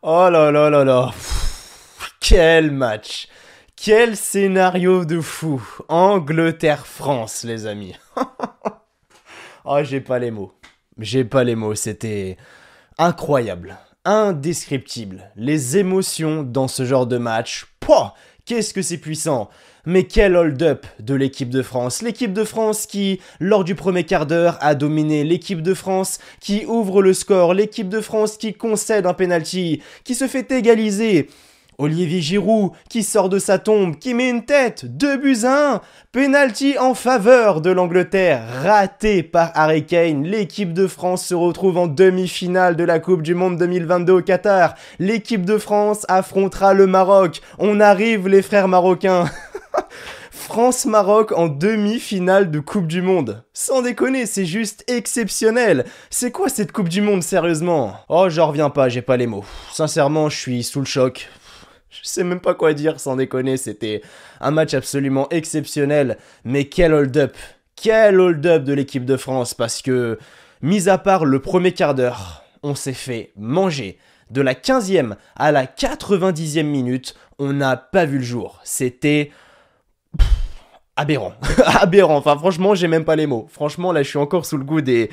Oh là là là là. Quel match. Quel scénario de fou. Angleterre-France, les amis. Oh, j'ai pas les mots. J'ai pas les mots. C'était incroyable. Indescriptible. Les émotions dans ce genre de match. Pouah, qu'est-ce que c'est puissant. Mais quel hold-up de l'équipe de France. L'équipe de France qui, lors du premier quart d'heure, a dominé. L'équipe de France qui ouvre le score. L'équipe de France qui concède un penalty. Qui se fait égaliser. Olivier Giroud qui sort de sa tombe, qui met une tête, 2 buts à 1, penalty en faveur de l'Angleterre, raté par Harry Kane. L'équipe de France se retrouve en demi-finale de la Coupe du Monde 2022 au Qatar. L'équipe de France affrontera le Maroc. On arrive les frères marocains. France-Maroc en demi-finale de Coupe du Monde. Sans déconner, c'est juste exceptionnel. C'est quoi cette Coupe du Monde, sérieusement? Oh, j'en reviens pas, j'ai pas les mots. Sincèrement, je suis sous le choc. Je sais même pas quoi dire, sans déconner, c'était un match absolument exceptionnel. Mais quel hold-up. Quel hold-up de l'équipe de France, parce que, mis à part le premier quart d'heure, on s'est fait manger. De la 15e à la 90e minute, on n'a pas vu le jour. C'était aberrant. Aberrant. Enfin, franchement, j'ai même pas les mots. Franchement, là, je suis encore sous le goût des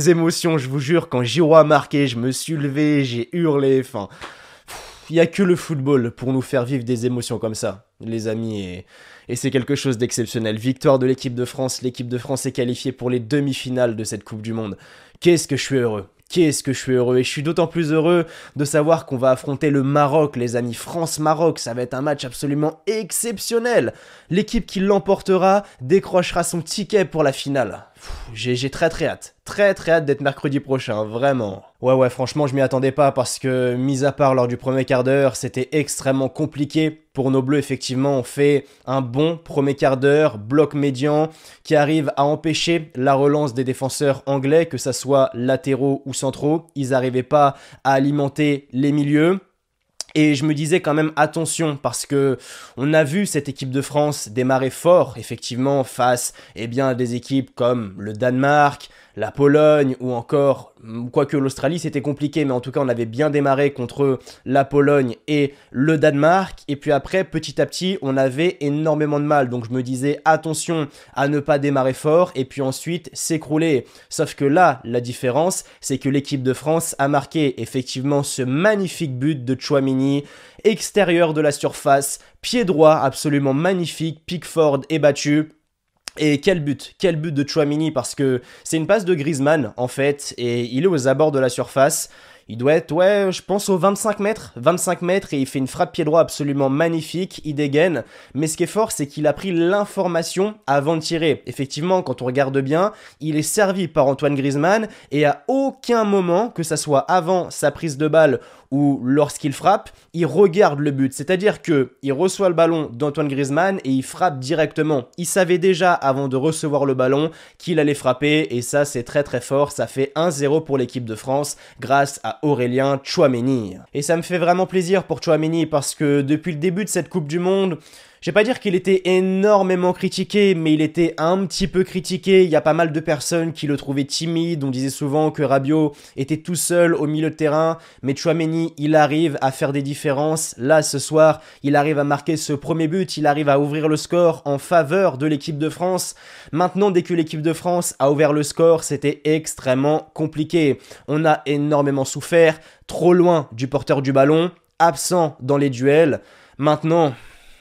émotions. Je vous jure, quand Giroud a marqué, je me suis levé, j'ai hurlé. Enfin, il n'y a que le football pour nous faire vivre des émotions comme ça, les amis. Et c'est quelque chose d'exceptionnel. Victoire de l'équipe de France. L'équipe de France est qualifiée pour les demi-finales de cette Coupe du Monde. Qu'est-ce que je suis heureux. Qu'est-ce que je suis heureux. Et je suis d'autant plus heureux de savoir qu'on va affronter le Maroc, les amis. France-Maroc, ça va être un match absolument exceptionnel. L'équipe qui l'emportera décrochera son ticket pour la finale. J'ai très très hâte. Très très hâte d'être mercredi prochain, vraiment. Ouais, franchement, je m'y attendais pas parce que, mis à part lors du premier quart d'heure, c'était extrêmement compliqué. Pour nos Bleus, effectivement, on fait un bon premier quart d'heure, bloc médian, qui arrive à empêcher la relance des défenseurs anglais, que ça soit latéraux ou centraux. Ils n'arrivaient pas à alimenter les milieux. Et je me disais quand même attention parce que on a vu cette équipe de France démarrer fort, effectivement, face à des équipes comme le Danemark, la Pologne ou encore, quoique l'Australie c'était compliqué, mais en tout cas on avait bien démarré contre la Pologne et le Danemark. Et puis après, petit à petit, on avait énormément de mal. Donc je me disais attention à ne pas démarrer fort et puis ensuite s'écrouler. Sauf que là, la différence, c'est que l'équipe de France a marqué effectivement ce magnifique but de Tchouaméni, extérieur de la surface, pied droit absolument magnifique, Pickford est battu. Et quel but de Tchouaméni, parce que c'est une passe de Griezmann en fait, et il est aux abords de la surface. Il doit être, je pense aux 25 mètres, et il fait une frappe pied droit absolument magnifique, il dégaine. Mais ce qui est fort, c'est qu'il a pris l'information avant de tirer. Effectivement, quand on regarde bien, il est servi par Antoine Griezmann, et à aucun moment, que ça soit avant sa prise de balle ou lorsqu'il frappe, il regarde le but. C'est-à-dire qu'il reçoit le ballon d'Antoine Griezmann et il frappe directement. Il savait déjà, avant de recevoir le ballon, qu'il allait frapper, et ça, c'est très très fort. Ça fait 1-0 pour l'équipe de France, grâce à Aurélien Tchouaméni. Et ça me fait vraiment plaisir pour Tchouaméni parce que depuis le début de cette Coupe du Monde, je vais pas dire qu'il était énormément critiqué, mais il était un petit peu critiqué. Il y a pas mal de personnes qui le trouvaient timide. On disait souvent que Rabiot était tout seul au milieu de terrain. Mais Tchouaméni, il arrive à faire des différences. Là, ce soir, il arrive à marquer ce premier but. Il arrive à ouvrir le score en faveur de l'équipe de France. Maintenant, dès que l'équipe de France a ouvert le score, c'était extrêmement compliqué. On a énormément souffert. Trop loin du porteur du ballon. Absent dans les duels. Maintenant,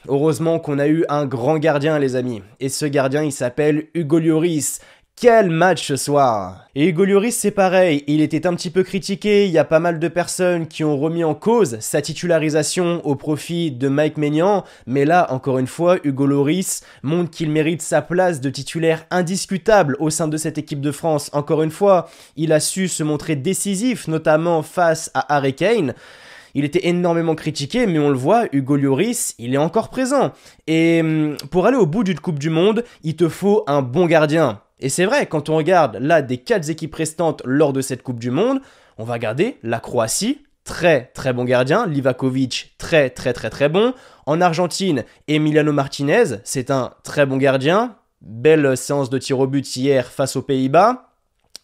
heureusement qu'on a eu un grand gardien, les amis. Et ce gardien, il s'appelle Hugo Lloris. Quel match ce soir! Et Hugo Lloris, c'est pareil, il était un petit peu critiqué, il y a pas mal de personnes qui ont remis en cause sa titularisation au profit de Mike Maignan, mais là, encore une fois, Hugo Lloris montre qu'il mérite sa place de titulaire indiscutable au sein de cette équipe de France. Encore une fois, il a su se montrer décisif, notamment face à Harry Kane. Il était énormément critiqué, mais on le voit, Hugo Lloris, il est encore présent. Et pour aller au bout d'une Coupe du Monde, il te faut un bon gardien. Et c'est vrai, quand on regarde là des 4 équipes restantes lors de cette Coupe du Monde, on va garder la Croatie, très très bon gardien, Livakovic, très très très très bon. En Argentine, Emiliano Martinez, c'est un très bon gardien. Belle séance de tir au but hier face aux Pays-Bas.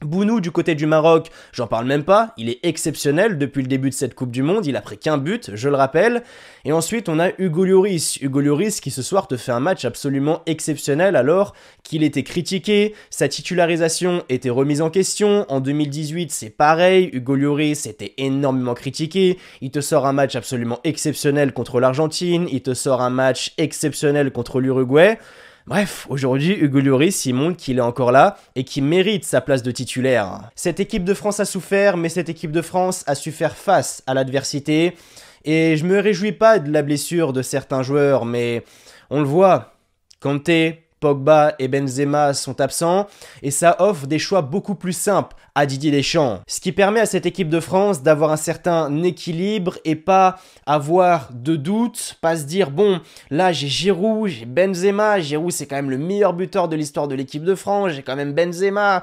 Bounou du côté du Maroc, j'en parle même pas, il est exceptionnel depuis le début de cette Coupe du Monde, il a pris qu'un but, je le rappelle. Et ensuite on a Hugo Lloris qui ce soir te fait un match absolument exceptionnel alors qu'il était critiqué, sa titularisation était remise en question, en 2018 c'est pareil, Hugo Lloris était énormément critiqué, il te sort un match absolument exceptionnel contre l'Argentine, il te sort un match exceptionnel contre l'Uruguay. Bref, aujourd'hui, Hugo Lloris, il montre qu'il est encore là et qu'il mérite sa place de titulaire. Cette équipe de France a souffert, mais cette équipe de France a su faire face à l'adversité. Et je me réjouis pas de la blessure de certains joueurs, mais on le voit, Kanté, Pogba et Benzema sont absents et ça offre des choix beaucoup plus simples à Didier Deschamps. Ce qui permet à cette équipe de France d'avoir un certain équilibre et pas avoir de doute, pas se dire bon là j'ai Giroud, j'ai Benzema, Giroud c'est quand même le meilleur buteur de l'histoire de l'équipe de France, j'ai quand même Benzema.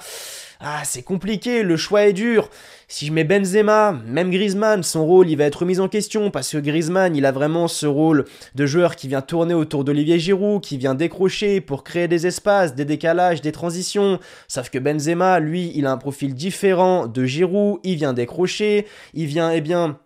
Ah, c'est compliqué, le choix est dur. Si je mets Benzema, même Griezmann, son rôle, il va être remis en question parce que Griezmann, il a vraiment ce rôle de joueur qui vient tourner autour d'Olivier Giroud, qui vient décrocher pour créer des espaces, des décalages, des transitions. Sauf que Benzema, lui, il a un profil différent de Giroud, il vient décrocher, il vient,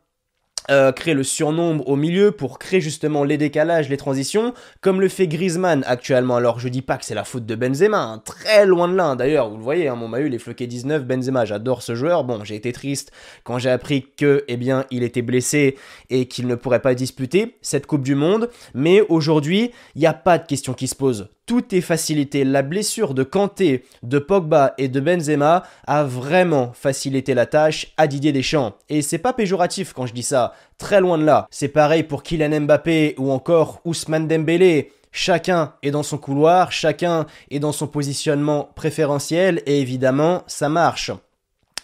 créer le surnombre au milieu pour créer justement les décalages, les transitions, comme le fait Griezmann actuellement. Alors je dis pas que c'est la faute de Benzema, hein, très loin de là. D'ailleurs, vous le voyez, hein, mon maillot il est floqué 19, Benzema, j'adore ce joueur. Bon, j'ai été triste quand j'ai appris que, il était blessé et qu'il ne pourrait pas disputer cette Coupe du Monde. Mais aujourd'hui, il n'y a pas de question qui se pose. Tout est facilité. La blessure de Kanté, de Pogba et de Benzema a vraiment facilité la tâche à Didier Deschamps. Et c'est pas péjoratif quand je dis ça, très loin de là. C'est pareil pour Kylian Mbappé ou encore Ousmane Dembélé. Chacun est dans son couloir, chacun est dans son positionnement préférentiel et évidemment, ça marche.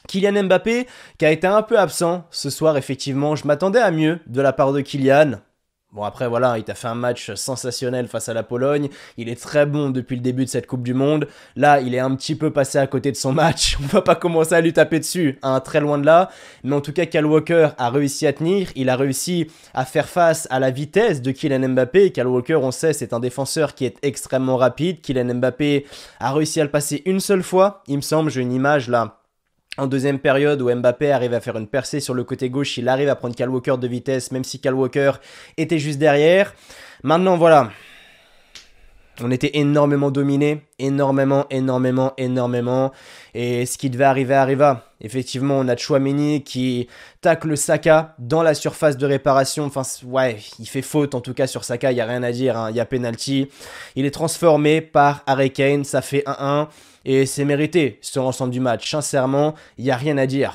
Kylian Mbappé qui a été un peu absent ce soir, effectivement, je m'attendais à mieux de la part de Kylian. Bon après voilà, il t'a fait un match sensationnel face à la Pologne, il est très bon depuis le début de cette Coupe du Monde, là il est un petit peu passé à côté de son match, on va pas commencer à lui taper dessus, hein, très loin de là, mais en tout cas Kyle Walker a réussi à tenir, il a réussi à faire face à la vitesse de Kylian Mbappé. Kyle Walker on sait c'est un défenseur qui est extrêmement rapide, Kylian Mbappé a réussi à le passer une seule fois, il me semble, j'ai une image là, en deuxième période où Mbappé arrive à faire une percée sur le côté gauche, il arrive à prendre Kyle Walker de vitesse, même si Kyle Walker était juste derrière. Maintenant, voilà. On était énormément dominés, énormément. Et ce qui devait arriver arriva. Effectivement, on a Tchouaméni qui tacle Saka dans la surface de réparation. Enfin, ouais, il fait faute en tout cas sur Saka, il n'y a rien à dire, hein. Il y a penalty. Il est transformé par Harry Kane, ça fait 1-1. Et c'est mérité sur l'ensemble du match. Sincèrement, il n'y a rien à dire.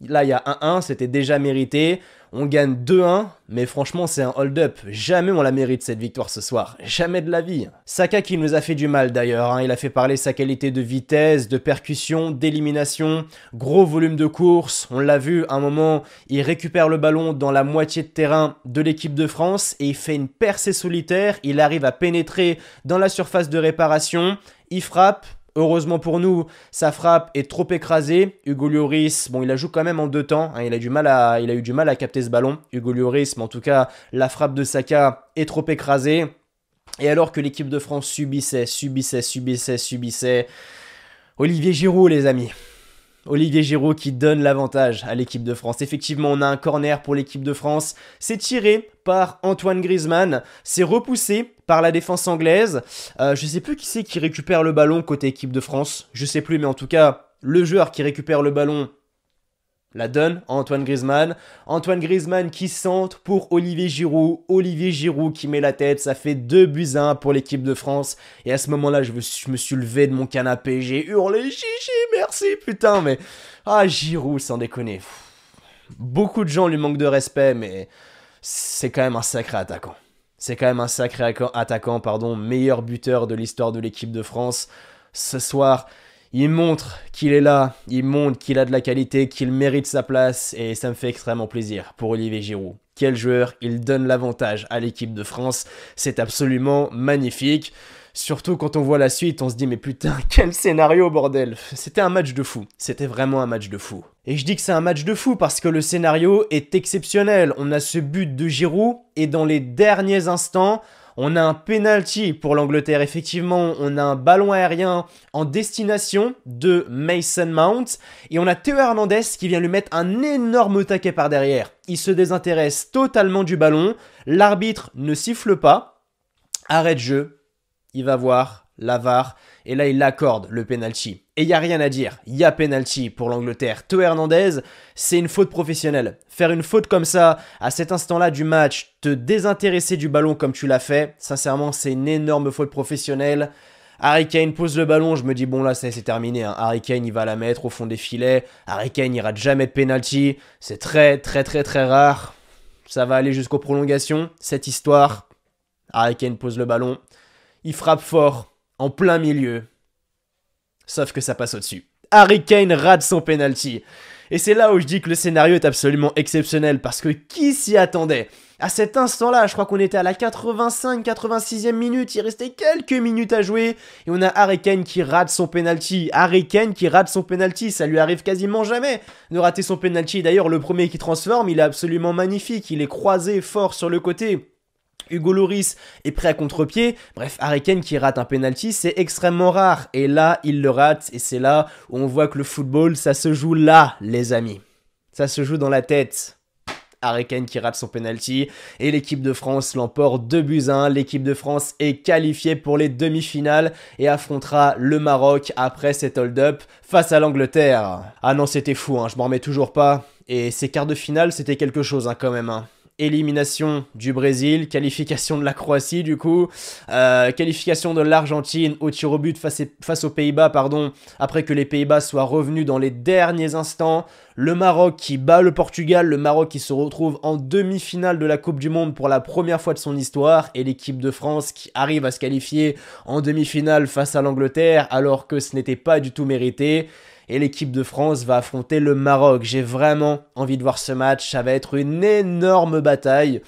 Là, il y a 1-1, c'était déjà mérité. On gagne 2-1, mais franchement, c'est un hold-up. Jamais on la mérite cette victoire ce soir. Jamais de la vie. Saka qui nous a fait du mal d'ailleurs, hein. Il a fait parler sa qualité de vitesse, de percussion, d'élimination, gros volume de course. On l'a vu, à un moment, il récupère le ballon dans la moitié de terrain de l'équipe de France et il fait une percée solitaire. Il arrive à pénétrer dans la surface de réparation. Il frappe. Heureusement pour nous, sa frappe est trop écrasée. Hugo Lloris, bon, il la joue quand même en deux temps. Hein, il a eu du mal à capter ce ballon. Hugo Lloris, mais en tout cas, la frappe de Saka est trop écrasée. Et alors que l'équipe de France subissait, Olivier Giroud, les amis. Olivier Giroud qui donne l'avantage à l'équipe de France. Effectivement, on a un corner pour l'équipe de France. C'est tiré par Antoine Griezmann. C'est repoussé par la défense anglaise. Je sais plus qui c'est qui récupère le ballon côté équipe de France. Je sais plus, mais en tout cas, le joueur qui récupère le ballon la donne à Antoine Griezmann. Antoine Griezmann qui centre pour Olivier Giroud. Olivier Giroud qui met la tête. Ça fait 2-1 pour l'équipe de France. Et à ce moment-là, je me suis levé de mon canapé. J'ai hurlé « Chichi, merci, putain !» Mais, Giroud, sans déconner. Beaucoup de gens lui manquent de respect, mais c'est quand même un sacré attaquant. C'est quand même un sacré attaquant, meilleur buteur de l'histoire de l'équipe de France. Ce soir, il montre qu'il est là, il montre qu'il a de la qualité, qu'il mérite sa place et ça me fait extrêmement plaisir pour Olivier Giroud. Quel joueur, il donne l'avantage à l'équipe de France, c'est absolument magnifique. Surtout quand on voit la suite, on se dit mais putain, quel scénario bordel. C'était un match de fou, c'était vraiment un match de fou. Et je dis que c'est un match de fou parce que le scénario est exceptionnel. On a ce but de Giroud et dans les derniers instants, On a un penalty pour l'Angleterre, effectivement, on a un ballon aérien en destination de Mason Mount, et on a Théo Hernandez qui vient lui mettre un énorme taquet par derrière. Il se désintéresse totalement du ballon, l'arbitre ne siffle pas, arrêt de jeu, il va voir la VAR, et là il accorde le penalty. Et il n'y a rien à dire, il y a penalty pour l'Angleterre. Théo Hernandez, c'est une faute professionnelle. Faire une faute comme ça, à cet instant-là du match, te désintéresser du ballon comme tu l'as fait, sincèrement c'est une énorme faute professionnelle. Harry Kane pose le ballon, je me dis bon là c'est terminé, hein. Harry Kane il va la mettre au fond des filets, Harry Kane il rate jamais de penalty, c'est très rare. Ça va aller jusqu'aux prolongations, cette histoire. Harry Kane pose le ballon, il frappe fort, en plein milieu. Sauf que ça passe au-dessus. Harry Kane rate son penalty. Et c'est là où je dis que le scénario est absolument exceptionnel, parce que qui s'y attendait? À cet instant-là, je crois qu'on était à la 85-86e minute, il restait quelques minutes à jouer, et on a Harry Kane qui rate son penalty. Harry Kane qui rate son penalty, ça lui arrive quasiment jamais de rater son penalty. D'ailleurs, le premier qui transforme, il est absolument magnifique, il est croisé fort sur le côté. Hugo Lloris est prêt à contre-pied. Bref, Harry Kane qui rate un penalty, c'est extrêmement rare. Et là, il le rate. Et c'est là où on voit que le football, ça se joue là, les amis. Ça se joue dans la tête. Harry Kane qui rate son penalty. Et l'équipe de France l'emporte 2-1. L'équipe de France est qualifiée pour les demi-finales et affrontera le Maroc après cet hold-up face à l'Angleterre. Ah non, c'était fou, hein, je m'en remets toujours pas. Et ces quarts de finale, c'était quelque chose hein, quand même. Hein. Élimination du Brésil, qualification de la Croatie du coup, qualification de l'Argentine au tir au but face aux Pays-Bas, pardon, après que les Pays-Bas soient revenus dans les derniers instants, le Maroc qui bat le Portugal, le Maroc qui se retrouve en demi-finale de la Coupe du Monde pour la première fois de son histoire, et l'équipe de France qui arrive à se qualifier en demi-finale face à l'Angleterre alors que ce n'était pas du tout mérité. Et l'équipe de France va affronter le Maroc. J'ai vraiment envie de voir ce match. Ça va être une énorme bataille.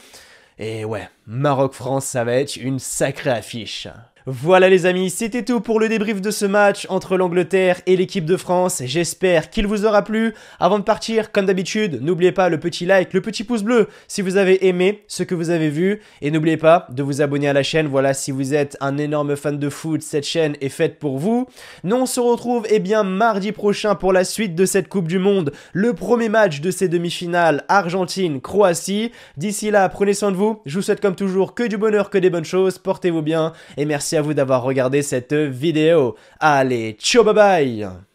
Et ouais, Maroc-France, ça va être une sacrée affiche. Voilà les amis, c'était tout pour le débrief de ce match entre l'Angleterre et l'équipe de France. J'espère qu'il vous aura plu. Avant de partir, comme d'habitude, n'oubliez pas le petit like, le petit pouce bleu si vous avez aimé ce que vous avez vu. Et n'oubliez pas de vous abonner à la chaîne. Voilà, si vous êtes un énorme fan de foot, cette chaîne est faite pour vous. Nous, on se retrouve bien mardi prochain pour la suite de cette Coupe du Monde. Le premier match de ces demi-finales, Argentine-Croatie. D'ici là, prenez soin de vous. Je vous souhaite comme toujours que du bonheur, que des bonnes choses. Portez-vous bien et merci à vous d'avoir regardé cette vidéo. Allez, ciao, bye bye!